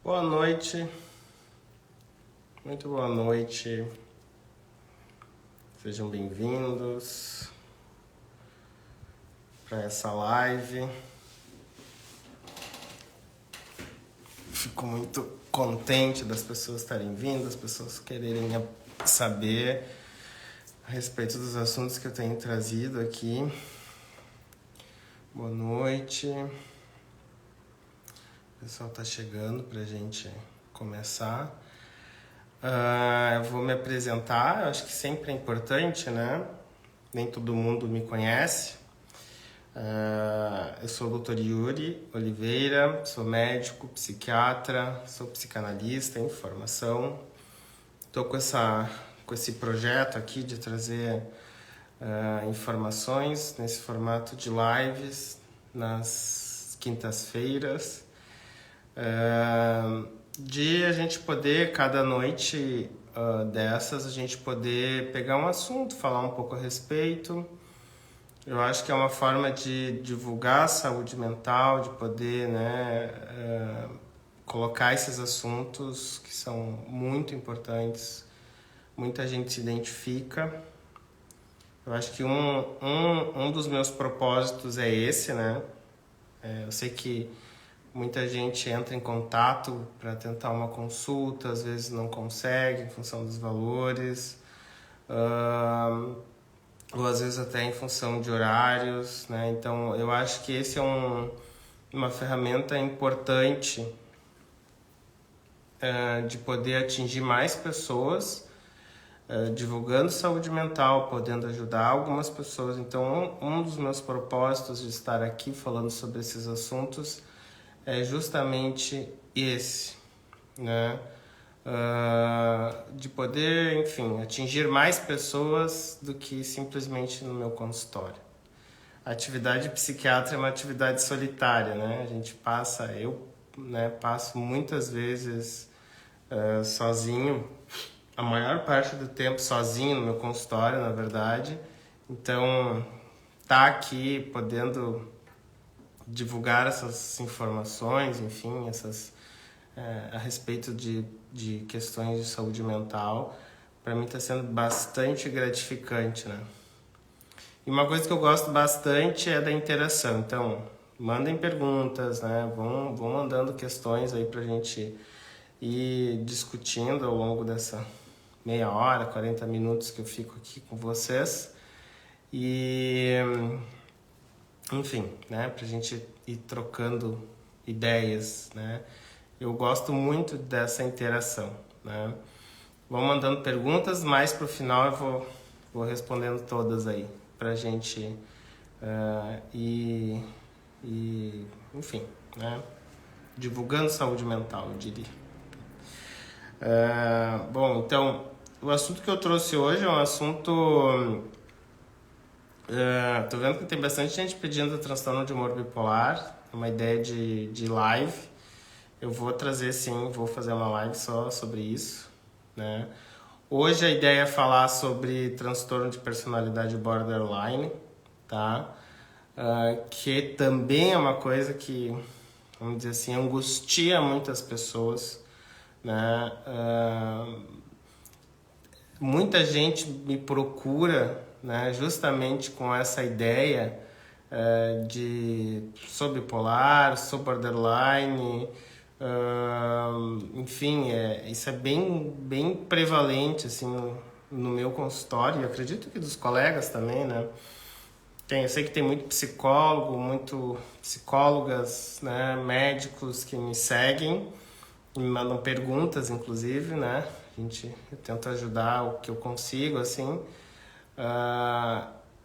Boa noite, muito boa noite, sejam bem-vindos para essa live. Fico muito contente das pessoas estarem vindo, as pessoas quererem saber a respeito dos assuntos que eu tenho trazido aqui. Boa noite. O pessoal está chegando para a gente começar. Eu vou me apresentar, eu acho que sempre é importante, né? Nem todo mundo me conhece. Eu sou o Dr. Yuri Oliveira, sou médico, psiquiatra, sou psicanalista em formação. Estou com esse projeto aqui de trazer informações nesse formato de lives nas quintas-feiras. De a gente poder, cada noite dessas, a gente poder pegar um assunto, falar um pouco a respeito. Eu acho que é uma forma de divulgar a saúde mental, de poder, colocar esses assuntos que são muito importantes. Muita gente se identifica. Eu acho que um dos meus propósitos é esse, né? Eu sei que muita gente entra em contato para tentar uma consulta, às vezes não consegue em função dos valores, ou às vezes até em função de horários, né? Então eu acho que esse é uma ferramenta importante de poder atingir mais pessoas, divulgando saúde mental, podendo ajudar algumas pessoas. Então um dos meus propósitos de estar aqui falando sobre esses assuntos é justamente esse, né? De poder, enfim, atingir mais pessoas do que simplesmente no meu consultório. A atividade psiquiátrica é uma atividade solitária, né? A gente passo muitas vezes sozinho, a maior parte do tempo sozinho no meu consultório, na verdade. Então, tá aqui podendo divulgar essas informações, enfim, a respeito de questões de saúde mental, para mim está sendo bastante gratificante, né? E uma coisa que eu gosto bastante é da interação. Então, mandem perguntas, né? Vão mandando questões aí para a gente ir discutindo ao longo dessa meia hora, 40 minutos que eu fico aqui com vocês. E enfim, né, pra gente ir trocando ideias, né? Eu gosto muito dessa interação, né? Vão mandando perguntas, mas pro final eu vou respondendo todas aí, pra gente enfim, né? Divulgando saúde mental, eu diria. Bom, então, o assunto que eu trouxe hoje é um assunto... tô vendo que tem bastante gente pedindo transtorno de humor bipolar, uma ideia de live. Eu vou trazer sim, vou fazer uma live só sobre isso, né? Hoje a ideia é falar sobre transtorno de personalidade borderline, tá? Que também é uma coisa que, vamos dizer assim, angustia muitas pessoas, né? Muita gente me procura, né, justamente com essa ideia sou bipolar, sou borderline, enfim, isso é bem prevalente assim, no meu consultório, e acredito que dos colegas também, né? Eu sei que tem muito psicólogas, né, médicos que me seguem, me mandam perguntas, inclusive, né? Eu tento ajudar o que eu consigo, assim.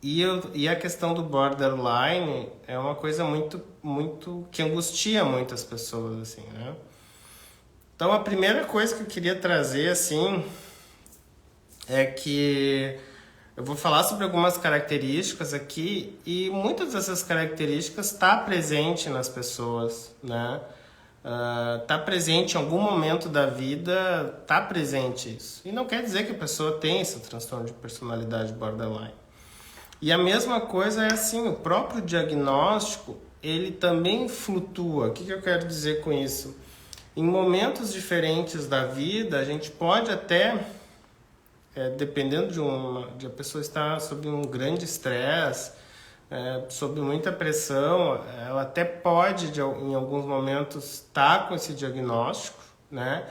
E a questão do borderline é uma coisa muito que angustia muitas pessoas, assim, né? Então, a primeira coisa que eu queria trazer, assim, é que eu vou falar sobre algumas características aqui e muitas dessas características tá presente nas pessoas, né? Tá presente em algum momento da vida, tá presente isso. E não quer dizer que a pessoa tem esse transtorno de personalidade borderline. E a mesma coisa é assim, o próprio diagnóstico, ele também flutua. O que eu quero dizer com isso? Em momentos diferentes da vida, a gente pode até, dependendo de a pessoa estar sob um grande estresse, sob muita pressão, ela até pode, em alguns momentos, estar com esse diagnóstico, né?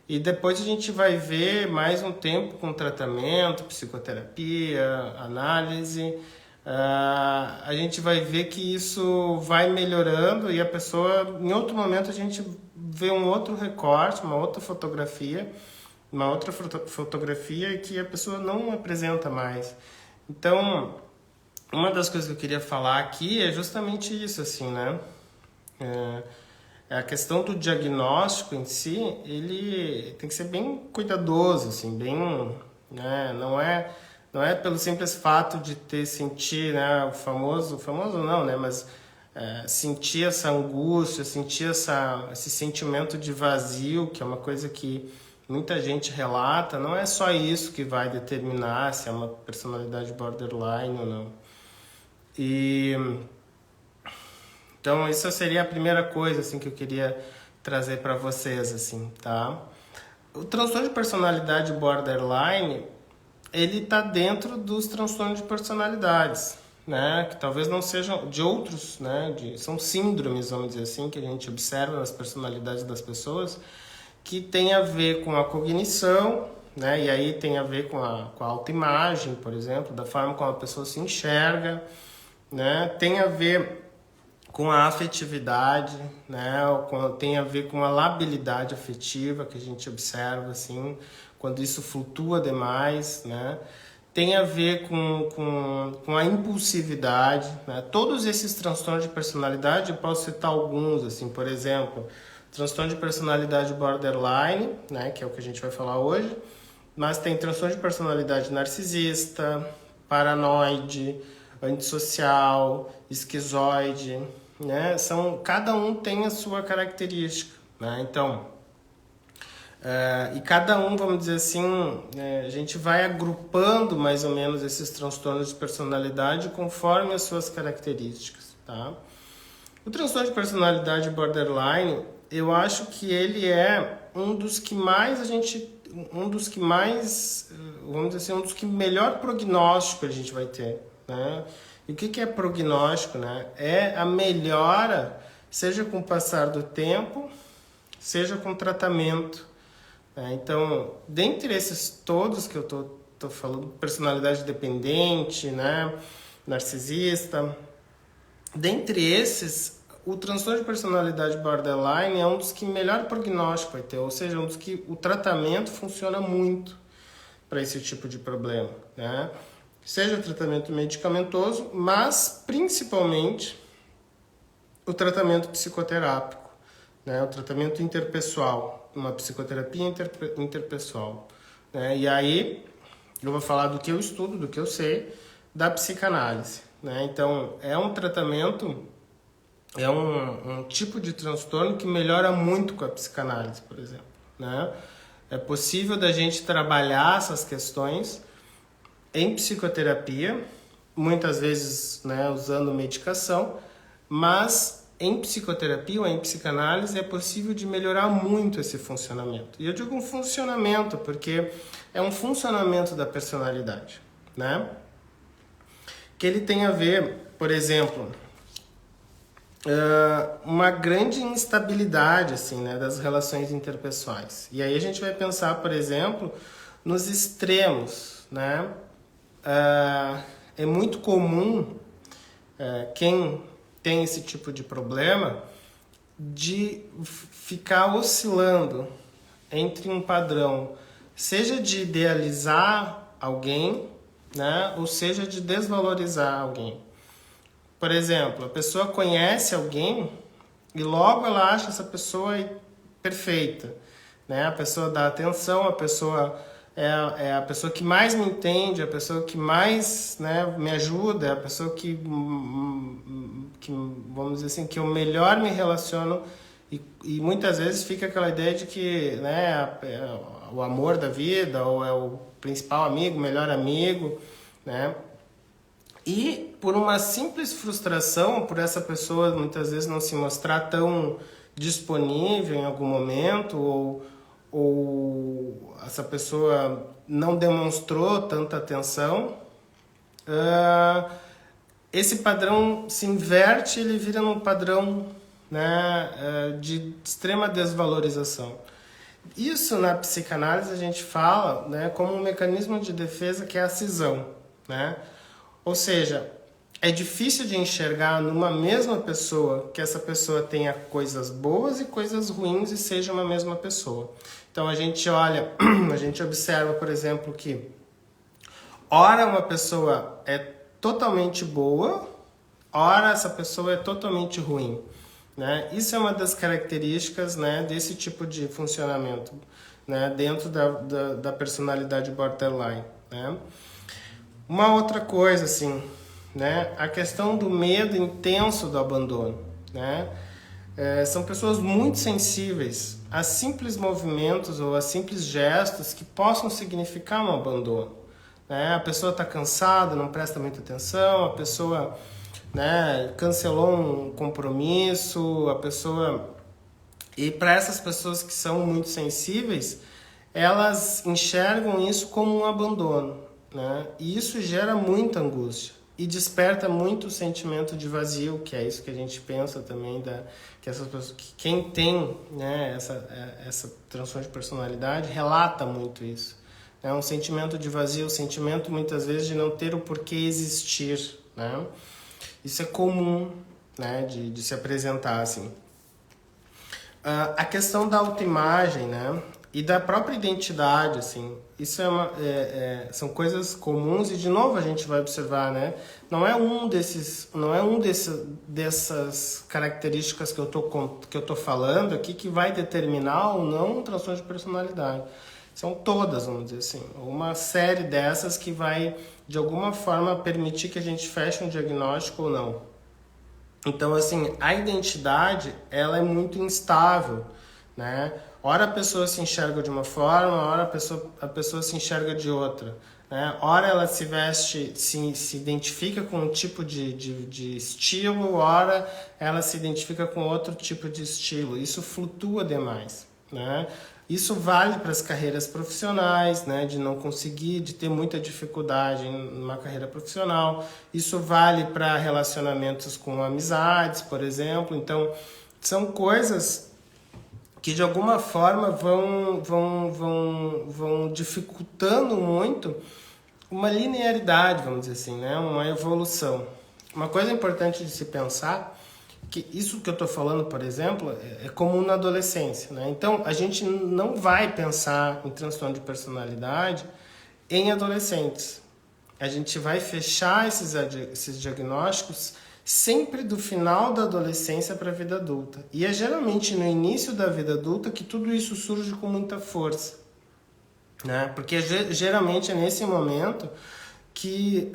E depois a gente vai ver mais um tempo com tratamento, psicoterapia, análise. A gente vai ver que isso vai melhorando e a pessoa, em outro momento, a gente vê um outro recorte, uma outra fotografia que a pessoa não apresenta mais. Então, uma das coisas que eu queria falar aqui é justamente isso, assim, né? A questão do diagnóstico em si, ele tem que ser bem cuidadoso, assim, bem, né? Não é pelo simples fato de sentir, né, o famoso não, né, mas sentir essa angústia, sentir esse sentimento de vazio, que é uma coisa que muita gente relata, não é só isso que vai determinar se é uma personalidade borderline ou não. Então, isso seria a primeira coisa assim que eu queria trazer para vocês, assim, tá? O transtorno de personalidade borderline, ele está dentro dos transtornos de personalidades, né? Que talvez não sejam de outros, né? São síndromes, vamos dizer assim, que a gente observa nas personalidades das pessoas, que tem a ver com a cognição, né? E aí tem a ver com a autoimagem, por exemplo, da forma como a pessoa se enxerga, né? Tem a ver com a afetividade, né? Tem a ver com a labilidade afetiva que a gente observa, assim, quando isso flutua demais, né? Tem a ver com a impulsividade, né? Todos esses transtornos de personalidade, eu posso citar alguns, assim, por exemplo, transtorno de personalidade borderline, né? Que é o que a gente vai falar hoje, mas tem transtorno de personalidade narcisista, paranoide, antissocial, esquizoide, né? Cada um tem a sua característica, né? Então, e cada um, vamos dizer assim, a gente vai agrupando mais ou menos esses transtornos de personalidade conforme as suas características, tá? O transtorno de personalidade borderline, eu acho que ele é um dos que mais, vamos dizer assim, um dos que melhor prognóstico a gente vai ter, né? E o que é prognóstico, né? É a melhora, seja com o passar do tempo, seja com tratamento. Então, dentre esses todos que eu tô falando, personalidade dependente, né? Narcisista, dentre esses, o transtorno de personalidade borderline é um dos que melhor prognóstico vai ter, ou seja, um dos que o tratamento funciona muito para esse tipo de problema, né? Seja o tratamento medicamentoso, mas principalmente o tratamento psicoterápico, né? O tratamento interpessoal, uma psicoterapia interpessoal, né? E aí eu vou falar do que eu estudo, do que eu sei, da psicanálise, né? Então, é um tratamento, é um tipo de transtorno que melhora muito com a psicanálise, por exemplo, né? É possível da gente trabalhar essas questões em psicoterapia, muitas vezes, né, usando medicação, mas em psicoterapia ou em psicanálise é possível de melhorar muito esse funcionamento. E eu digo um funcionamento porque é um funcionamento da personalidade, né? Que ele tem a ver, por exemplo, uma grande instabilidade, assim, né, das relações interpessoais. E aí a gente vai pensar, por exemplo, nos extremos, né? É muito comum quem tem esse tipo de problema de ficar oscilando entre um padrão, seja de idealizar alguém, né, ou seja de desvalorizar alguém. Por exemplo, a pessoa conhece alguém e logo ela acha essa pessoa perfeita, né? A pessoa dá atenção, a pessoa é a pessoa que mais me entende, a pessoa que mais, né, me ajuda, é a pessoa que, vamos dizer assim, que eu melhor me relaciono e muitas vezes fica aquela ideia de que, né, é o amor da vida ou é o principal amigo, melhor amigo, né? E por uma simples frustração, por essa pessoa muitas vezes não se mostrar disponível em algum momento, ou essa pessoa não demonstrou tanta atenção, esse padrão se inverte, ele vira num padrão, né, de extrema desvalorização. Isso na psicanálise a gente fala, né, como um mecanismo de defesa que é a cisão, né? Ou seja, é difícil de enxergar numa mesma pessoa que essa pessoa tenha coisas boas e coisas ruins e seja uma mesma pessoa. Então a gente olha, a gente observa, por exemplo, que ora uma pessoa é totalmente boa, ora essa pessoa é totalmente ruim. Né? Isso é uma das características, né, desse tipo de funcionamento, né, dentro da personalidade borderline. Né? Uma outra coisa, assim, né, a questão do medo intenso do abandono. Né? São pessoas muito sensíveis a simples movimentos ou a simples gestos que possam significar um abandono. Né? A pessoa está cansada, não presta muita atenção, a pessoa... Né, cancelou um compromisso, a pessoa... E para essas pessoas que são muito sensíveis, elas enxergam isso como um abandono, né? E isso gera muita angústia e desperta muito o sentimento de vazio, que é isso que a gente pensa também, que essas pessoas, que quem tem, né, essa transtorno de personalidade relata muito isso. É um sentimento de vazio, um sentimento muitas vezes de não ter o porquê existir, né? Isso é comum, né, de se apresentar assim. A questão da autoimagem, né, e da própria identidade, assim, isso são coisas comuns e de novo a gente vai observar, né, não é dessas características que eu tô falando aqui que vai determinar ou não um transtorno de personalidade. São todas, vamos dizer assim, uma série dessas que vai, de alguma forma, permitir que a gente feche um diagnóstico ou não. Então, assim, a identidade, ela é muito instável, né? Ora a pessoa se enxerga de uma forma, ora a pessoa se enxerga de outra. Né? Ora ela se veste, se identifica com um tipo de estilo, ora ela se identifica com outro tipo de estilo. Isso flutua demais, né? Isso vale para as carreiras profissionais, né, de não conseguir, de ter muita dificuldade em uma carreira profissional. Isso vale para relacionamentos com amizades, por exemplo. Então, são coisas que de alguma forma vão dificultando muito uma linearidade, vamos dizer assim, né, uma evolução. Uma coisa importante de se pensar que isso que eu estou falando, por exemplo, é comum na adolescência, né? Então, a gente não vai pensar em transtorno de personalidade em adolescentes. A gente vai fechar esses diagnósticos sempre do final da adolescência para a vida adulta. E é geralmente no início da vida adulta que tudo isso surge com muita força, né? Porque geralmente é nesse momento que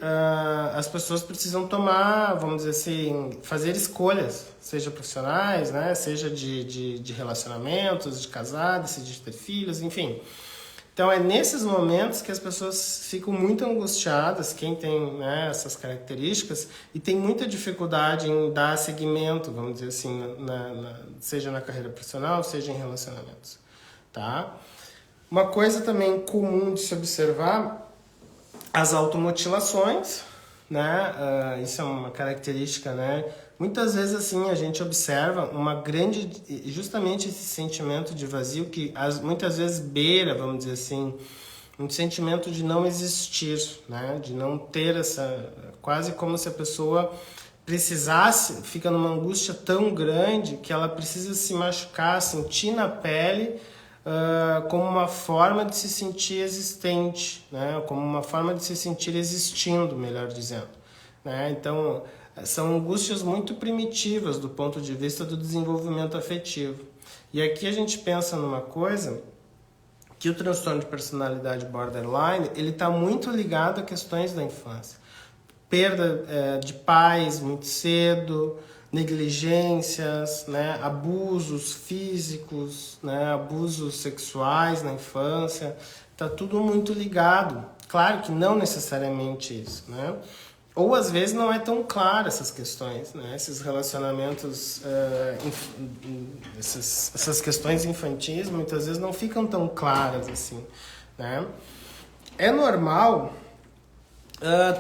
as pessoas precisam tomar, vamos dizer assim, fazer escolhas, seja profissionais, né, seja de relacionamentos, de casar, decidir ter filhos, enfim. Então é nesses momentos que as pessoas ficam muito angustiadas, quem tem, né, essas características, e tem muita dificuldade em dar seguimento, vamos dizer assim, seja na carreira profissional, seja em relacionamentos. Tá? Uma coisa também comum de se observar, as automutilações, né? Isso é uma característica, né? Muitas vezes assim a gente observa uma grande, justamente esse sentimento de vazio que muitas vezes beira, vamos dizer assim, um sentimento de não existir, né? De não ter quase como se a pessoa precisasse, fica numa angústia tão grande que ela precisa se machucar, sentir na pele, como uma forma de se sentir existente, né? Como uma forma de se sentir existindo, melhor dizendo. Né? Então, são angústias muito primitivas do ponto de vista do desenvolvimento afetivo. E aqui a gente pensa numa coisa, que o transtorno de personalidade borderline, ele está muito ligado a questões da infância. Perda de pais muito cedo, negligências, né, abusos físicos, né, abusos sexuais na infância, está tudo muito ligado. Claro que não necessariamente isso, né? Ou às vezes não é tão claro essas questões, né? Esses relacionamentos, essas questões infantis muitas vezes não ficam tão claras assim, né? É normal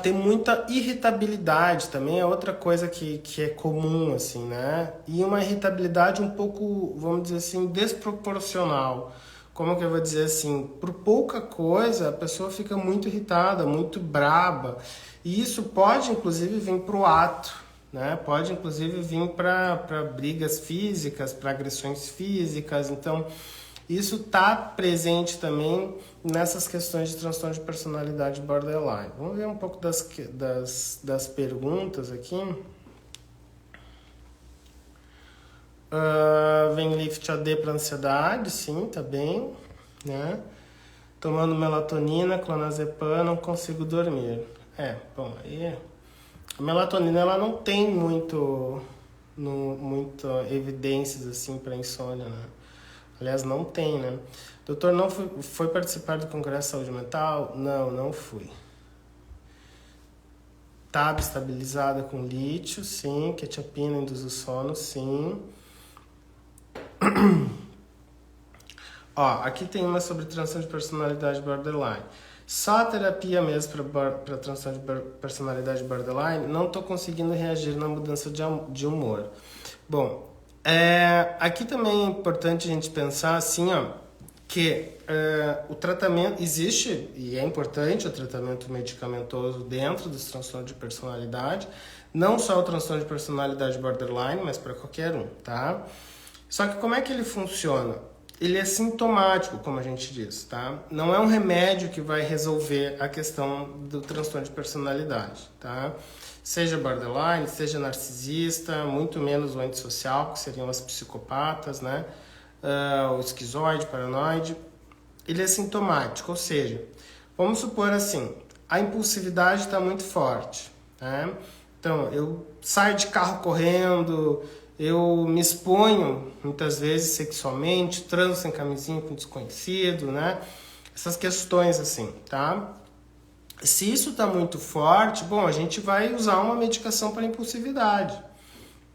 ter muita irritabilidade também, é outra coisa que é comum, assim, né? E uma irritabilidade um pouco, vamos dizer assim, desproporcional. Como que eu vou dizer assim? Por pouca coisa, a pessoa fica muito irritada, muito braba. E isso pode, inclusive, vir para o ato, né? Pode, inclusive, vir para brigas físicas, para agressões físicas. Então, isso está presente também nessas questões de transtorno de personalidade borderline. Vamos ver um pouco das perguntas aqui. Vem Lift AD para ansiedade, sim, tá bem, né? Tomando melatonina, clonazepam, não consigo dormir. Bom, aí a melatonina ela não tem muito evidências assim para insônia, né? Aliás, não tem, né? Doutor, não foi participar do Congresso de Saúde Mental? Não fui. TAB estabilizada com lítio, sim. Quetiapina induz o sono, sim. Ó, aqui tem uma sobre transtorno de personalidade borderline. Só a terapia mesmo para transtorno de personalidade borderline, não estou conseguindo reagir na mudança de humor. Bom, aqui também é importante a gente pensar assim, ó, que o tratamento existe, e é importante o tratamento medicamentoso dentro dos transtornos de personalidade, não só o transtorno de personalidade borderline, mas para qualquer um, tá? Só que como é que ele funciona? Ele é sintomático, como a gente diz, tá? Não é um remédio que vai resolver a questão do transtorno de personalidade, tá? Seja borderline, seja narcisista, muito menos o antissocial, que seriam as psicopatas, né? O esquizoide, paranoide. Ele é sintomático, ou seja, vamos supor assim, a impulsividade está muito forte, né? Então, eu saio de carro correndo, eu me exponho muitas vezes sexualmente, transo sem camisinha com desconhecido, né? Essas questões assim, tá? Se isso tá muito forte, bom, a gente vai usar uma medicação para impulsividade,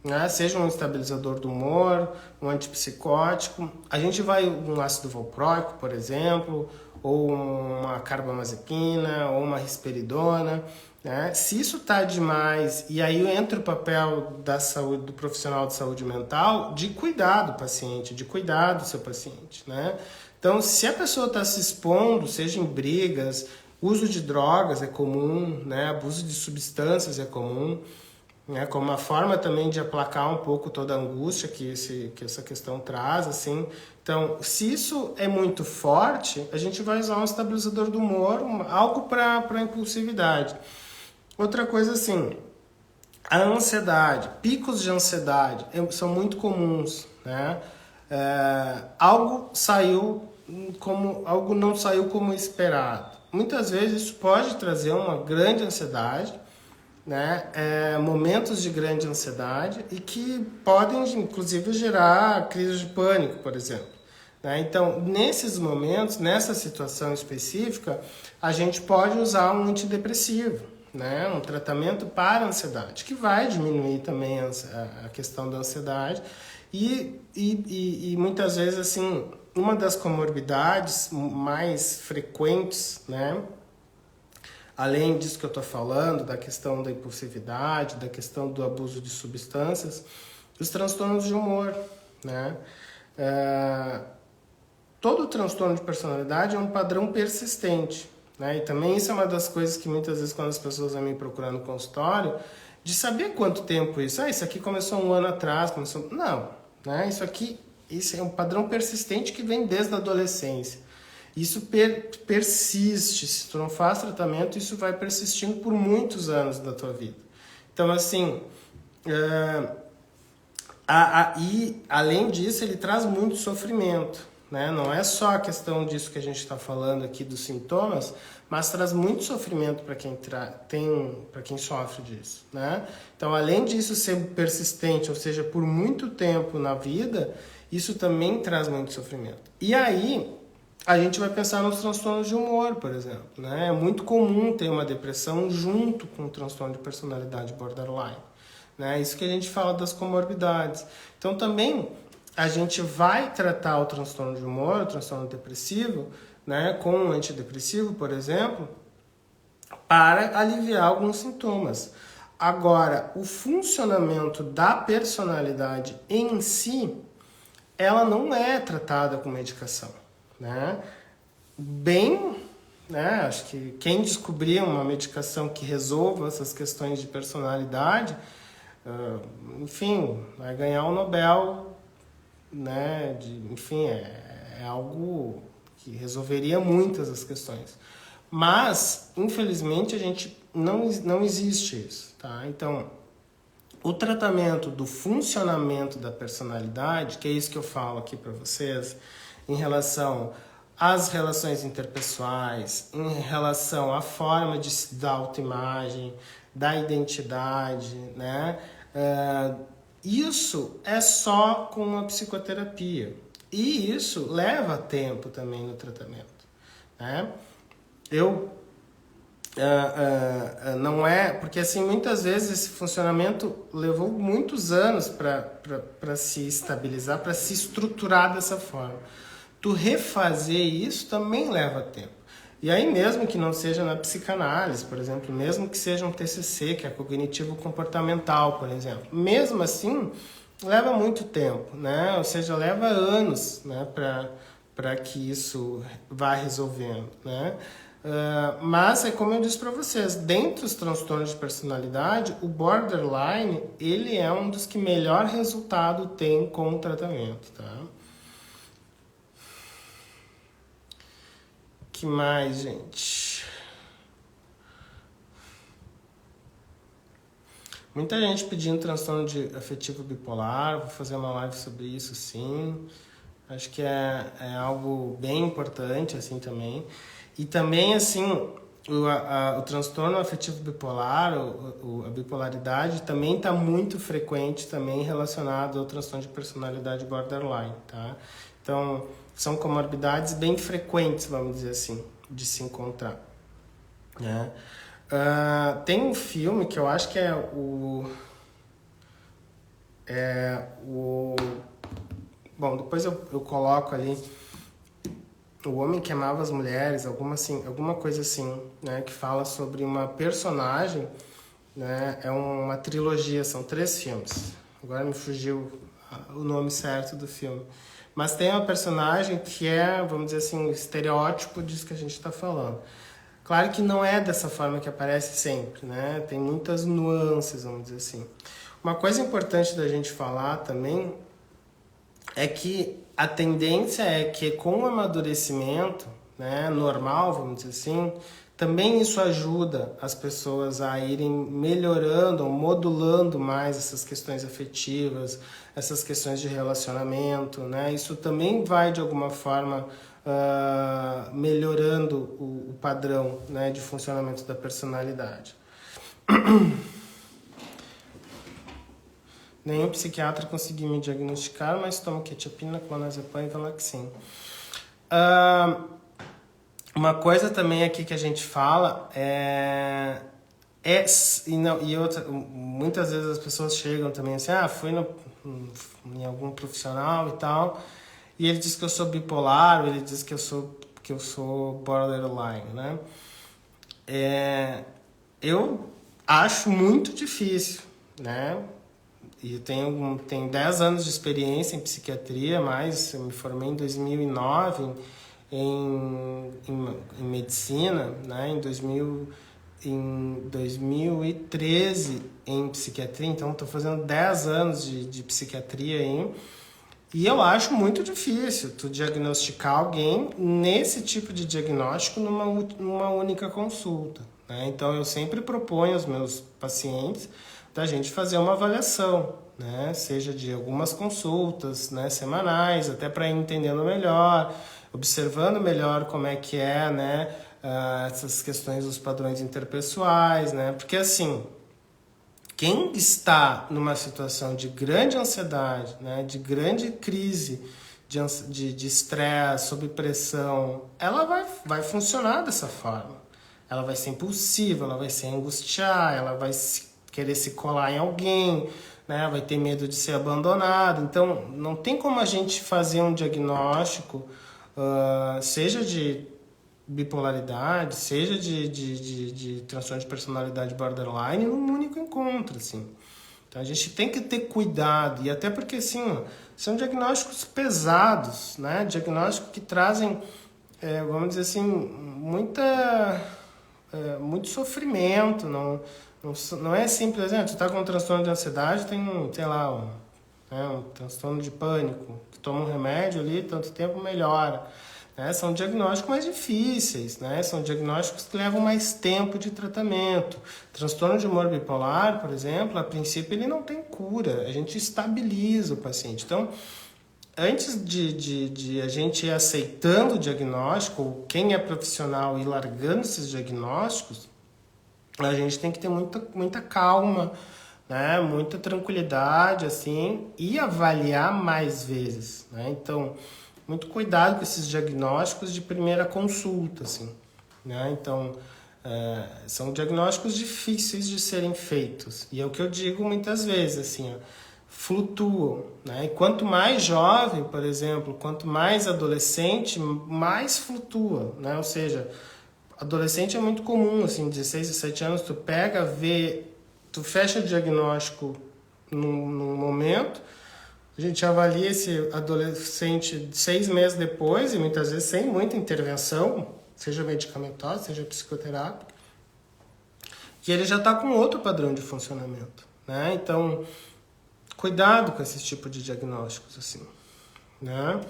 né? Seja um estabilizador do humor, um antipsicótico. A gente vai um ácido valproico, por exemplo, ou uma carbamazepina, ou uma risperidona, né? Se isso tá demais, e aí entra o papel da saúde, do profissional de saúde mental, de cuidar do paciente, de cuidar do seu paciente, né? Então, se a pessoa está se expondo, seja em brigas, uso de drogas é comum, né? Abuso de substâncias é comum, né? Como uma forma também de aplacar um pouco toda a angústia que essa questão traz, assim. Então, se isso é muito forte, a gente vai usar um estabilizador do humor, algo para impulsividade. Outra coisa assim, a ansiedade, picos de ansiedade são muito comuns, né? Algo não saiu como esperado. Muitas vezes isso pode trazer uma grande ansiedade, né? Momentos de grande ansiedade e que podem, inclusive, gerar crise de pânico, por exemplo. Né? Então, nesses momentos, nessa situação específica, a gente pode usar um antidepressivo, né? Um tratamento para a ansiedade, que vai diminuir também a questão da ansiedade e muitas vezes, assim, uma das comorbidades mais frequentes, né? Além disso que eu estou falando, da questão da impulsividade, da questão do abuso de substâncias, os transtornos de humor, né? Todo transtorno de personalidade é um padrão persistente, né? E também isso é uma das coisas que muitas vezes quando as pessoas vêm me procurar no consultório, de saber quanto tempo isso. Isso aqui começou 1 ano atrás, Não, né? Isso é um padrão persistente que vem desde a adolescência. Isso persiste, se tu não faz tratamento, isso vai persistindo por muitos anos da tua vida. Então, assim, e além disso, ele traz muito sofrimento, né? Não é só a questão disso que a gente está falando aqui dos sintomas, mas traz muito sofrimento para quem sofre disso, né? Então, além disso ser persistente, ou seja, por muito tempo na vida, isso também traz muito sofrimento. E aí, a gente vai pensar nos transtornos de humor, por exemplo, né? É muito comum ter uma depressão junto com o transtorno de personalidade borderline, né? Isso que a gente fala das comorbidades. Então, também a gente vai tratar o transtorno de humor, o transtorno depressivo, né, com um antidepressivo, por exemplo, para aliviar alguns sintomas. Agora, o funcionamento da personalidade em si, ela não é tratada com medicação, né? Bem, né? Acho que quem descobrir uma medicação que resolva essas questões de personalidade, enfim, vai ganhar o Nobel, né? Enfim, é algo que resolveria muitas das questões. Mas, infelizmente, a gente não existe isso, tá? Então, o tratamento do funcionamento da personalidade, que é isso que eu falo aqui para vocês, em relação às relações interpessoais, em relação à forma da autoimagem, da identidade, né? Isso é só com a psicoterapia. E isso leva tempo também no tratamento, né? Não é... Porque, assim, muitas vezes esse funcionamento levou muitos anos para se estabilizar, para se estruturar dessa forma. Tu refazer isso também leva tempo. E aí, mesmo que não seja na psicanálise, por exemplo, mesmo que seja um TCC, que é cognitivo-comportamental, por exemplo, mesmo assim, leva muito tempo, né? Ou seja, leva anos, né, para que isso vá resolvendo, né? Mas é como eu disse para vocês, dentre os transtornos de personalidade, o borderline, ele é um dos que melhor resultado tem com o tratamento, tá? Que mais, gente? Muita gente pedindo transtorno de afetivo bipolar, vou fazer uma live sobre isso, sim. Acho que é algo bem importante, assim, também. E também, assim, o transtorno afetivo bipolar, a bipolaridade, também está muito frequente, também relacionado ao transtorno de personalidade borderline, tá? Então, são comorbidades bem frequentes, vamos dizer assim, de se encontrar, né? Tem um filme que eu acho que é o... Bom, depois eu coloco ali O Homem que Amava as Mulheres, alguma coisa assim, né? Que fala sobre uma personagem, né? É uma trilogia, são 3 filmes. Agora me fugiu o nome certo do filme. Mas tem uma personagem que é, vamos dizer assim, o estereótipo disso que a gente está falando. Claro que não é dessa forma que aparece sempre, né? Tem muitas nuances, vamos dizer assim. Uma coisa importante da gente falar também é que a tendência é que com o amadurecimento, né, normal, vamos dizer assim, também isso ajuda as pessoas a irem melhorando ou modulando mais essas questões afetivas, essas questões de relacionamento, né? Isso também vai, de alguma forma, melhorando o padrão, né, de funcionamento da personalidade. Nenhum psiquiatra conseguiu me diagnosticar, mas tomo quetiapina, clonazepam e Valaxin. Uma coisa também aqui que a gente fala muitas vezes as pessoas chegam também assim, fui em algum profissional e tal, e ele diz que eu sou bipolar, ou ele diz que eu sou borderline, né? Eu acho muito difícil, né? E eu tenho 10 anos de experiência em psiquiatria, mas eu me formei em 2009 em medicina, né? Em 2013 em psiquiatria, então estou fazendo 10 anos de psiquiatria aí. E eu acho muito difícil tu diagnosticar alguém nesse tipo de diagnóstico numa única consulta, né? Então eu sempre proponho aos meus pacientes da gente fazer uma avaliação, né? Seja de algumas consultas, né, semanais, até para ir entendendo melhor, observando melhor como é que é, né, essas questões dos padrões interpessoais, né? Porque assim, quem está numa situação de grande ansiedade, né, de grande crise de estresse, sob pressão, ela vai funcionar dessa forma. Ela vai ser impulsiva, ela vai se angustiar, ela vai querer se colar em alguém, né? Vai ter medo de ser abandonada. Então, não tem como a gente fazer um diagnóstico, seja de bipolaridade, seja de transtorno de personalidade borderline, num único encontro, assim. Então, a gente tem que ter cuidado, e até porque, assim, são diagnósticos pesados, né? Diagnósticos que trazem, vamos dizer assim, muito sofrimento, não é simples, tu está com um transtorno de ansiedade, tem sei lá, um transtorno de pânico, que toma um remédio ali, tanto tempo melhora. Né? São diagnósticos mais difíceis, né? São diagnósticos que levam mais tempo de tratamento. Transtorno de humor bipolar, por exemplo, a princípio ele não tem cura, a gente estabiliza o paciente. Então, antes de a gente ir aceitando o diagnóstico, ou quem é profissional ir largando esses diagnósticos, a gente tem que ter muita calma, né? Muita tranquilidade, assim, e avaliar mais vezes, né? Então, muito cuidado com esses diagnósticos de primeira consulta, assim, né? Então, são diagnósticos difíceis de serem feitos. E é o que eu digo muitas vezes, assim, flutuam, né? E quanto mais jovem, por exemplo, quanto mais adolescente, mais flutua, né? Ou seja, adolescente é muito comum, assim, 16, 17 anos, tu fecha o diagnóstico num momento, a gente avalia esse adolescente 6 meses depois, e muitas vezes sem muita intervenção, seja medicamentosa, seja psicoterápica, e ele já está com outro padrão de funcionamento, né? Então, cuidado com esse tipo de diagnósticos, assim, né?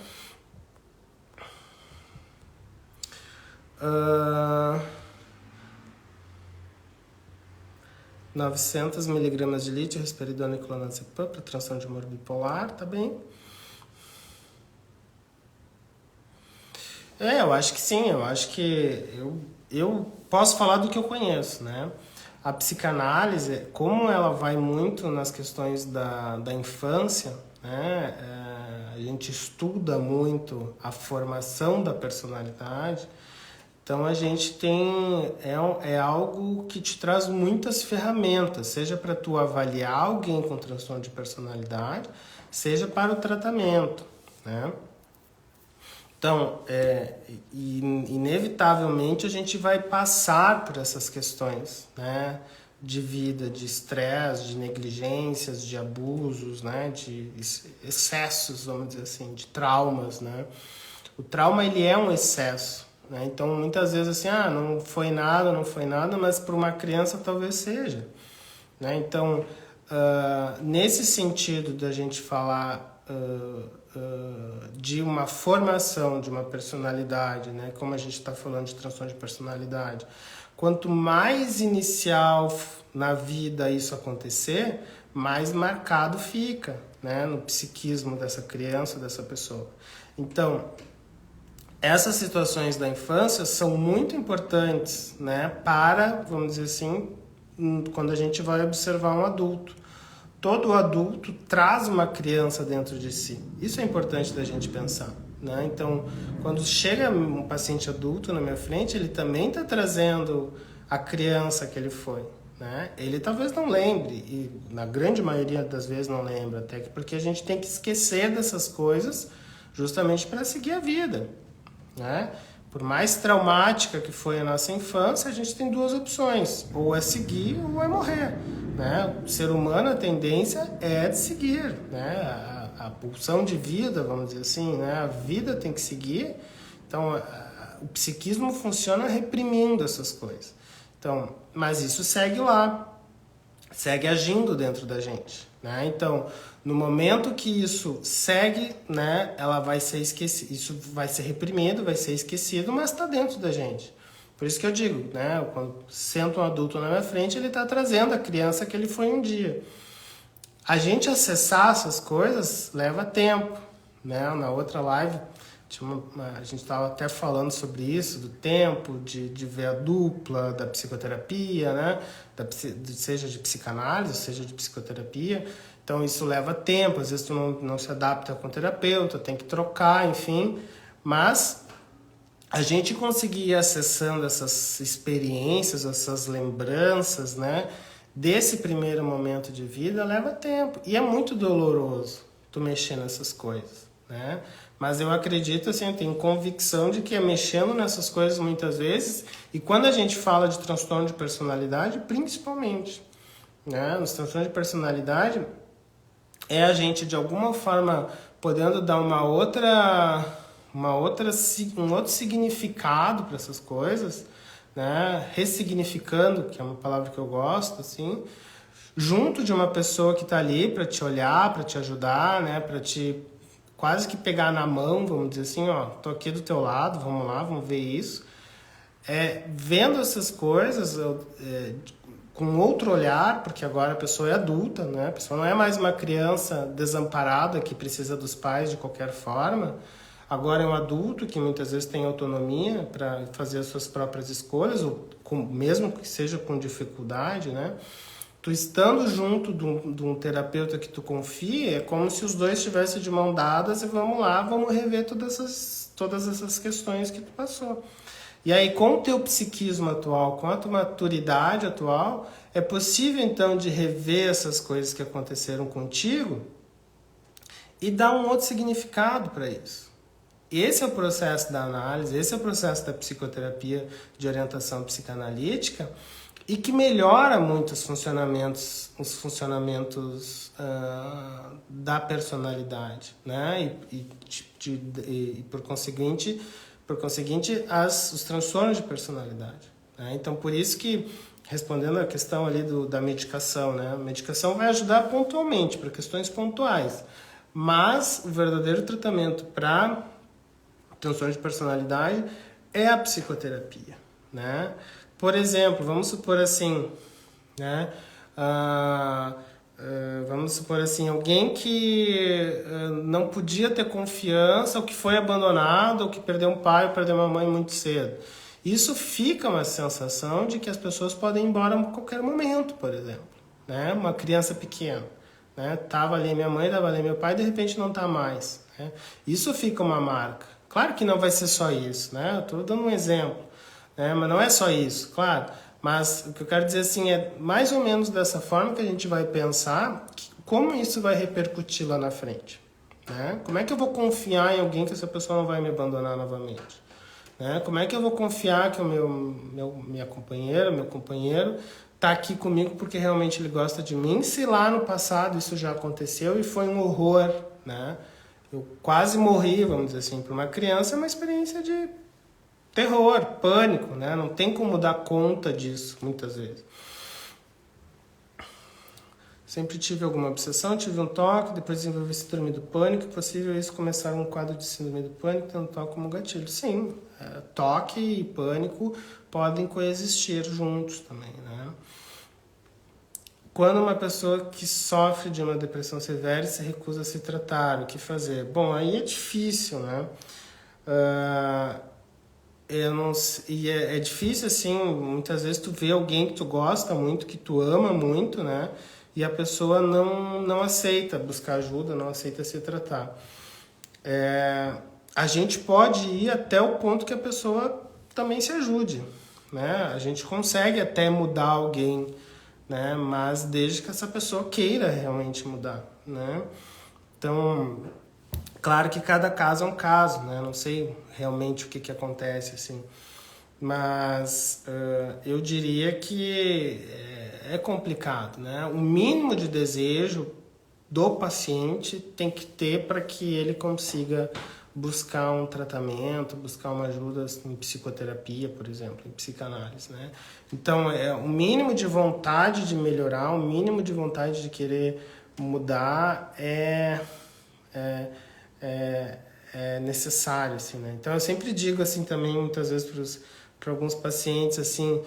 900 miligramas de lítio, risperidona e clonazepam para transtorno de humor bipolar, tá bem? Eu acho que sim, eu acho que eu posso falar do que eu conheço, né? A psicanálise, como ela vai muito nas questões da infância, né? A gente estuda muito a formação da personalidade, então a gente tem algo que te traz muitas ferramentas, seja para tu avaliar alguém com transtorno de personalidade, seja para o tratamento, né? Então, inevitavelmente a gente vai passar por essas questões, né? De vida, de estresse, de negligências, de abusos, né? De excessos, vamos dizer assim, de traumas, né? O trauma, ele é um excesso. Né? Então, muitas vezes assim, não foi nada, mas para uma criança talvez seja. Né? Então, nesse sentido da gente falar de uma formação de uma personalidade, né? Como a gente está falando de transtorno de personalidade, quanto mais inicial na vida isso acontecer, mais marcado fica, né? No psiquismo dessa criança, dessa pessoa. Então, essas situações da infância são muito importantes, né, para, vamos dizer assim, quando a gente vai observar um adulto. Todo adulto traz uma criança dentro de si. Isso é importante da gente pensar, né? Então, quando chega um paciente adulto na minha frente, ele também está trazendo a criança que ele foi, né? Ele talvez não lembre, e na grande maioria das vezes não lembra, até porque a gente tem que esquecer dessas coisas justamente para seguir a vida. Né? Por mais traumática que foi a nossa infância, a gente tem duas opções, ou é seguir ou é morrer. Né? O ser humano, a tendência é de seguir, né? A pulsão de vida, vamos dizer assim, né? A vida tem que seguir, então o psiquismo funciona reprimindo essas coisas. Então, mas isso segue lá, segue agindo dentro da gente. Né? Então, no momento que isso segue, né, ela vai ser esquecido, isso vai ser reprimido, vai ser esquecido, mas está dentro da gente. Por isso que eu digo, né, quando senta um adulto na minha frente, ele está trazendo a criança que ele foi um dia. A gente acessar essas coisas leva tempo. Né? Na outra live, a gente estava até falando sobre isso, do tempo, de ver a dupla da psicoterapia, né? Seja de psicanálise, seja de psicoterapia. Então isso leva tempo, às vezes tu não se adapta com o terapeuta, tem que trocar, enfim. Mas a gente conseguir ir acessando essas experiências, essas lembranças, né, desse primeiro momento de vida leva tempo. E é muito doloroso tu mexer nessas coisas, né? Mas eu acredito, assim, eu tenho convicção de que é mexendo nessas coisas muitas vezes, e quando a gente fala de transtorno de personalidade, principalmente, né? Nos transtornos de personalidade, é a gente, de alguma forma, podendo dar um outro significado para essas coisas, né? Ressignificando, que é uma palavra que eu gosto, assim, junto de uma pessoa que está ali para te olhar, para te ajudar, né? Para te quase que pegar na mão, vamos dizer assim, ó, tô aqui do teu lado, vamos lá, vamos ver isso. Vendo essas coisas com outro olhar, porque agora a pessoa é adulta, né? A pessoa não é mais uma criança desamparada que precisa dos pais de qualquer forma. Agora é um adulto que muitas vezes tem autonomia para fazer as suas próprias escolhas, ou mesmo que seja com dificuldade, né? Tu estando junto de um terapeuta que tu confia, é como se os dois estivessem de mão dadas e vamos lá, vamos rever todas essas questões que tu passou. E aí, com o teu psiquismo atual, com a tua maturidade atual, é possível, então, de rever essas coisas que aconteceram contigo e dar um outro significado para isso. Esse é o processo da análise, esse é o processo da psicoterapia de orientação psicanalítica, e que melhora muito os funcionamentos da personalidade, né? E por conseguinte, os transtornos de personalidade, né? Então, por isso que, respondendo a questão ali da medicação, né? A medicação vai ajudar pontualmente, para questões pontuais, mas o verdadeiro tratamento para transtorno de personalidade é a psicoterapia, né? Por exemplo, vamos supor assim, né? Vamos supor assim, alguém que não podia ter confiança, ou que foi abandonado, ou que perdeu um pai ou perdeu uma mãe muito cedo. Isso fica uma sensação de que as pessoas podem ir embora a qualquer momento, por exemplo, né? Uma criança pequena, né? Tava ali minha mãe, tava ali meu pai, de repente não tá mais, né? Isso fica uma marca. Claro que não vai ser só isso, né? Eu tô dando um exemplo, né? Mas não é só isso, claro. Mas o que eu quero dizer assim é mais ou menos dessa forma que a gente vai pensar como isso vai repercutir lá na frente, né? Como é que eu vou confiar em alguém que essa pessoa não vai me abandonar novamente? Né? Como é que eu vou confiar que minha companheira, meu companheiro tá aqui comigo porque realmente ele gosta de mim, se lá no passado isso já aconteceu e foi um horror, né? Eu quase morri, vamos dizer assim, para uma criança, é uma experiência de terror, pânico, né? Não tem como dar conta disso, muitas vezes. Sempre tive alguma obsessão, tive um toque, depois desenvolvi síndrome do pânico, é possível isso começar um quadro de síndrome do pânico, tanto toque como gatilho. Sim, toque e pânico podem coexistir juntos também, né? Quando uma pessoa que sofre de uma depressão severa e se recusa a se tratar, o que fazer? Bom, aí é difícil, né? É difícil, assim, muitas vezes tu vê alguém que tu gosta muito, que tu ama muito, né? E a pessoa não aceita buscar ajuda, não aceita se tratar. A gente pode ir até o ponto que a pessoa também se ajude, né? A gente consegue até mudar alguém, né? Mas desde que essa pessoa queira realmente mudar, né? Então, claro que cada caso é um caso, né? Não sei realmente o que acontece, assim. Mas eu diria que é complicado, né? O mínimo de desejo do paciente tem que ter para que ele consiga buscar um tratamento, buscar uma ajuda em psicoterapia, por exemplo, em psicanálise, né? Então, o mínimo de vontade de melhorar, o mínimo de vontade de querer mudar é necessário, assim, né? Então, eu sempre digo, assim, também, muitas vezes, para alguns pacientes, assim,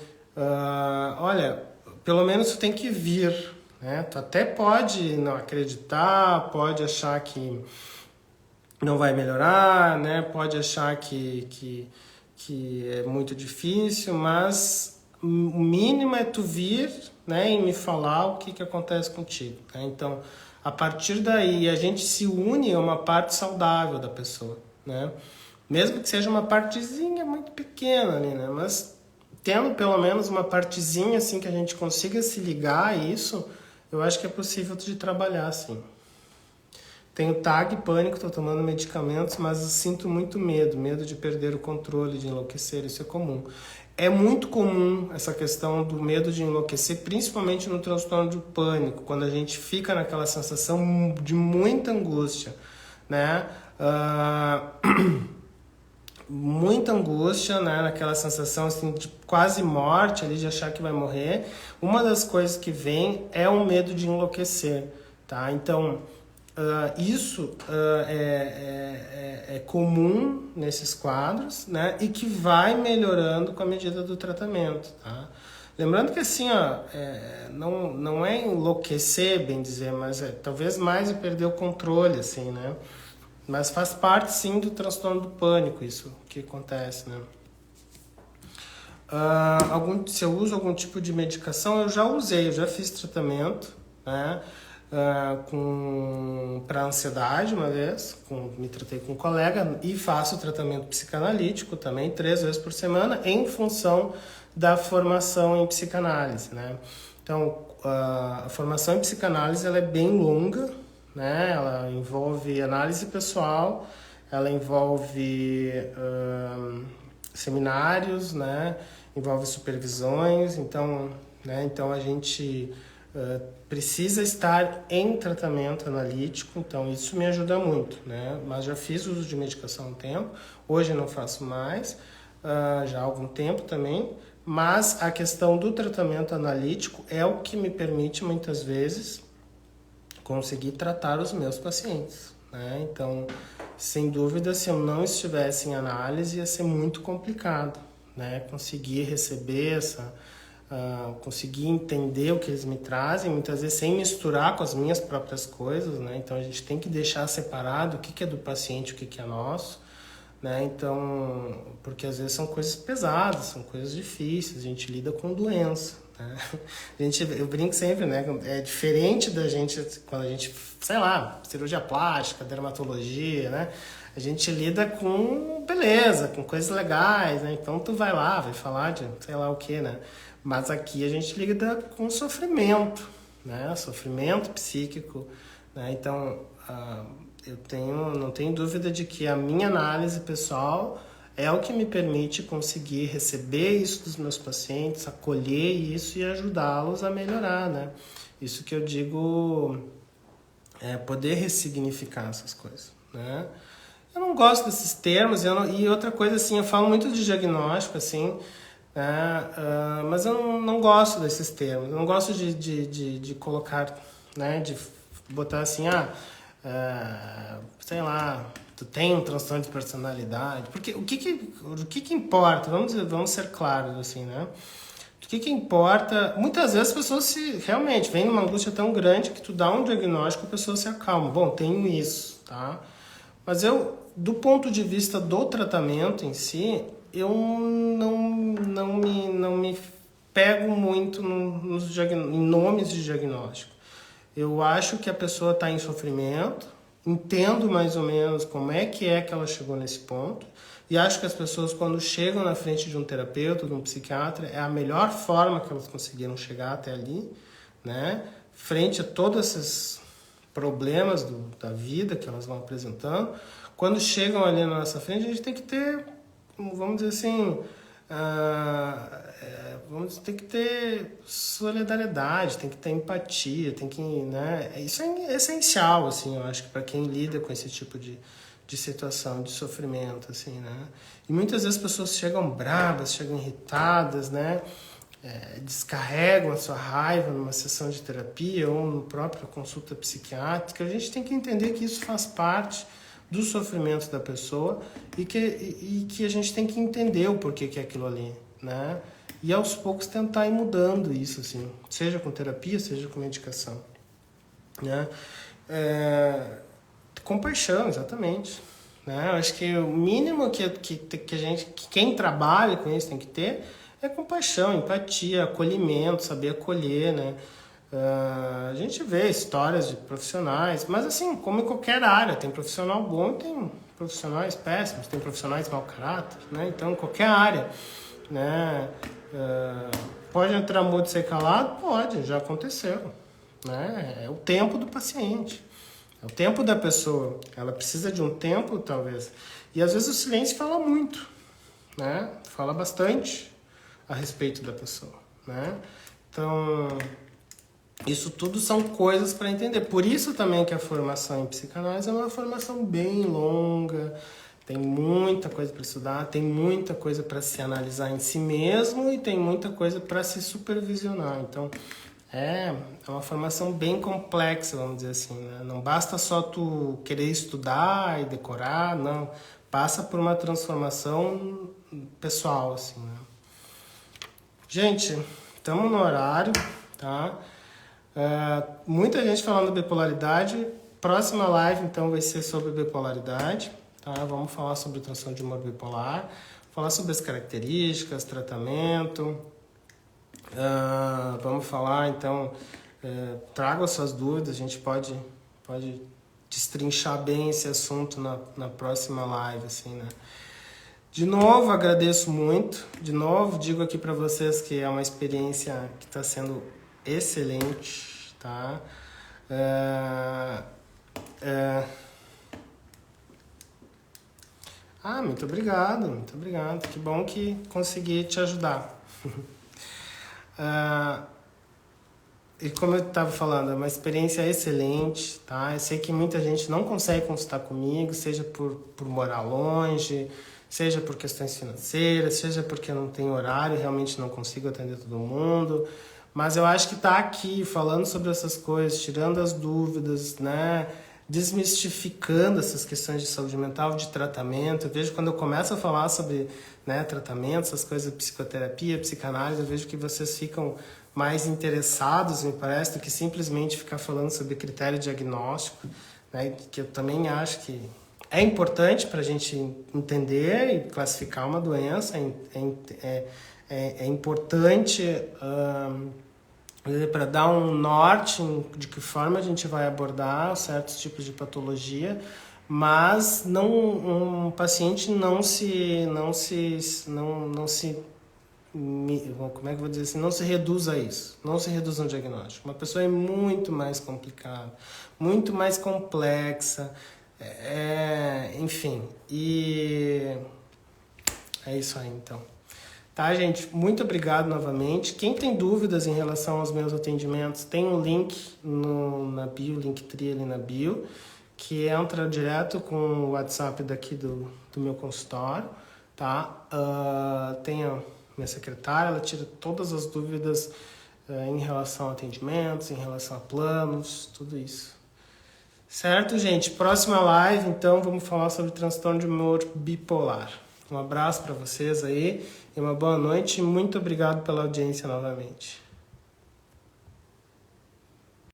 olha, pelo menos tu tem que vir, né? Tu até pode não acreditar, pode achar que não vai melhorar, né? Pode achar que é muito difícil, mas o mínimo é tu vir, né? E me falar o que acontece contigo, né? Então, A partir daí, a gente se une a uma parte saudável da pessoa, né? Mesmo que seja uma partezinha muito pequena ali, né? Mas tendo pelo menos uma partezinha assim que a gente consiga se ligar a isso, eu acho que é possível de trabalhar assim. Tenho TAG, pânico, estou tomando medicamentos, mas eu sinto muito medo de perder o controle, de enlouquecer, isso é comum. É muito comum essa questão do medo de enlouquecer, principalmente no transtorno de pânico, quando a gente fica naquela sensação de muita angústia, né? Muita angústia, né? Naquela sensação assim, de quase morte, ali, de achar que vai morrer. Uma das coisas que vem é o medo de enlouquecer, tá? Então, isso é comum nesses quadros, né? E que vai melhorando com a medida do tratamento, tá? Lembrando que assim, não é enlouquecer, bem dizer, mas talvez mais perder o controle, assim, né? Mas faz parte, sim, do transtorno do pânico, isso que acontece, né? Se eu uso algum tipo de medicação, eu já fiz tratamento, né? Para ansiedade uma vez, me tratei com um colega e faço tratamento psicanalítico também 3 vezes por semana em função da formação em psicanálise, né? Então, a formação em psicanálise ela é bem longa, né? Ela envolve análise pessoal, ela envolve seminários, né? Envolve supervisões, então a gente precisa estar em tratamento analítico, então isso me ajuda muito, né? Mas já fiz uso de medicação há um tempo, hoje não faço mais, já há algum tempo também, mas a questão do tratamento analítico é o que me permite muitas vezes conseguir tratar os meus pacientes, né? Então, sem dúvida, se eu não estivesse em análise, ia ser muito complicado, né? Conseguir receber conseguir entender o que eles me trazem, muitas vezes sem misturar com as minhas próprias coisas, né? Então a gente tem que deixar separado o que é do paciente, o que é nosso, né? Então, porque às vezes são coisas pesadas, são coisas difíceis, a gente lida com doença, né? Eu brinco sempre, né? É diferente da gente, quando a gente, sei lá, cirurgia plástica, dermatologia, né? A gente lida com beleza, com coisas legais, né? Então tu vai lá, vai falar de sei lá o que, né? Mas aqui a gente lida com sofrimento, né? Sofrimento psíquico, né? Então, não tenho dúvida de que a minha análise pessoal é o que me permite conseguir receber isso dos meus pacientes, acolher isso e ajudá-los a melhorar, né? Isso que eu digo é poder ressignificar essas coisas, né? Eu não gosto desses termos, e outra coisa assim, eu falo muito de diagnóstico, assim, mas eu não gosto desses termos, eu não gosto de colocar, né, de botar assim, sei lá, tu tem um transtorno de personalidade, porque o que importa, vamos ser claros, assim, né? O que importa, muitas vezes as pessoas realmente vêm numa angústia tão grande que tu dá um diagnóstico, a pessoa se acalma, bom, tenho isso, tá? Mas do ponto de vista do tratamento em si, eu não me pego muito em nomes de diagnóstico. Eu acho que a pessoa está em sofrimento, entendo mais ou menos como é que ela chegou nesse ponto, e acho que as pessoas, quando chegam na frente de um terapeuta, de um psiquiatra, é a melhor forma que elas conseguiram chegar até ali, né? Frente a todos esses problemas da vida que elas vão apresentando. Quando chegam ali na nossa frente, a gente tem que ter, vamos dizer assim, tem que ter solidariedade, tem que ter empatia, tem que, né? Isso é essencial, assim, eu acho que para quem lida com esse tipo de situação, de sofrimento, assim, né? E muitas vezes as pessoas chegam bravas, chegam irritadas, né? Descarregam a sua raiva numa sessão de terapia ou no próprio consulta psiquiátrica. A gente tem que entender que isso faz parte do sofrimento da pessoa e que a gente tem que entender o porquê que é aquilo ali, né? E aos poucos tentar ir mudando isso, assim, seja com terapia, seja com medicação, né? Compaixão, exatamente, né? Eu acho que o mínimo que quem trabalha com isso tem que ter é compaixão, empatia, acolhimento, saber acolher, né? A gente vê histórias de profissionais, mas assim, como em qualquer área, tem profissional bom, tem profissionais péssimos, tem profissionais mau caráter, né? Então, qualquer área, né? Pode entrar mudo e ser calado? Pode, já aconteceu, né? É o tempo do paciente, é o tempo da pessoa. Ela precisa de um tempo, talvez. E às vezes o silêncio fala muito, né? Fala bastante a respeito da pessoa, né? Então, isso tudo são coisas para entender. Por isso também que a formação em psicanálise é uma formação bem longa, tem muita coisa para estudar, tem muita coisa para se analisar em si mesmo e tem muita coisa para se supervisionar. Então, é uma formação bem complexa, vamos dizer assim, né? Não basta só tu querer estudar e decorar, não. Passa por uma transformação pessoal, assim, né? Gente, estamos no horário, tá? Muita gente falando bipolaridade. Próxima live, então, vai ser sobre bipolaridade, tá? Vamos falar sobre transtorno de humor bipolar, falar sobre as características, tratamento. Vamos falar, então, traga as suas dúvidas, a gente pode destrinchar bem esse assunto na próxima live, assim, né? De novo, agradeço muito. De novo, digo aqui para vocês que é uma experiência que está sendo excelente, tá? Muito obrigado, muito obrigado. Que bom que consegui te ajudar. E como eu estava falando, é uma experiência excelente, tá? Eu sei que muita gente não consegue consultar comigo, seja por morar longe, seja por questões financeiras, seja porque não tem horário e realmente não consigo atender todo mundo. Mas eu acho que tá aqui falando sobre essas coisas, tirando as dúvidas, né? Desmistificando essas questões de saúde mental, de tratamento. Eu vejo quando eu começo a falar sobre, né, tratamento, essas coisas de psicoterapia, psicanálise, eu vejo que vocês ficam mais interessados, me parece, do que simplesmente ficar falando sobre critério diagnóstico, né? Que eu também acho que é importante para a gente entender e classificar uma doença, é importante para dar um norte de que forma a gente vai abordar certos tipos de patologia, mas não, um paciente não se como é que eu vou dizer assim, não se reduz a isso, não se reduz a um diagnóstico. Uma pessoa é muito mais complicada, muito mais complexa, enfim, e é isso aí então. Tá, gente? Muito obrigado novamente. Quem tem dúvidas em relação aos meus atendimentos, tem um link na bio, Linktree ali na bio, que entra direto com o WhatsApp daqui do meu consultório, tá? Tem a minha secretária, ela tira todas as dúvidas em relação a atendimentos, em relação a planos, tudo isso. Certo, gente? Próxima live, então, vamos falar sobre transtorno de humor bipolar. Um abraço para vocês aí e uma boa noite. Muito obrigado pela audiência novamente.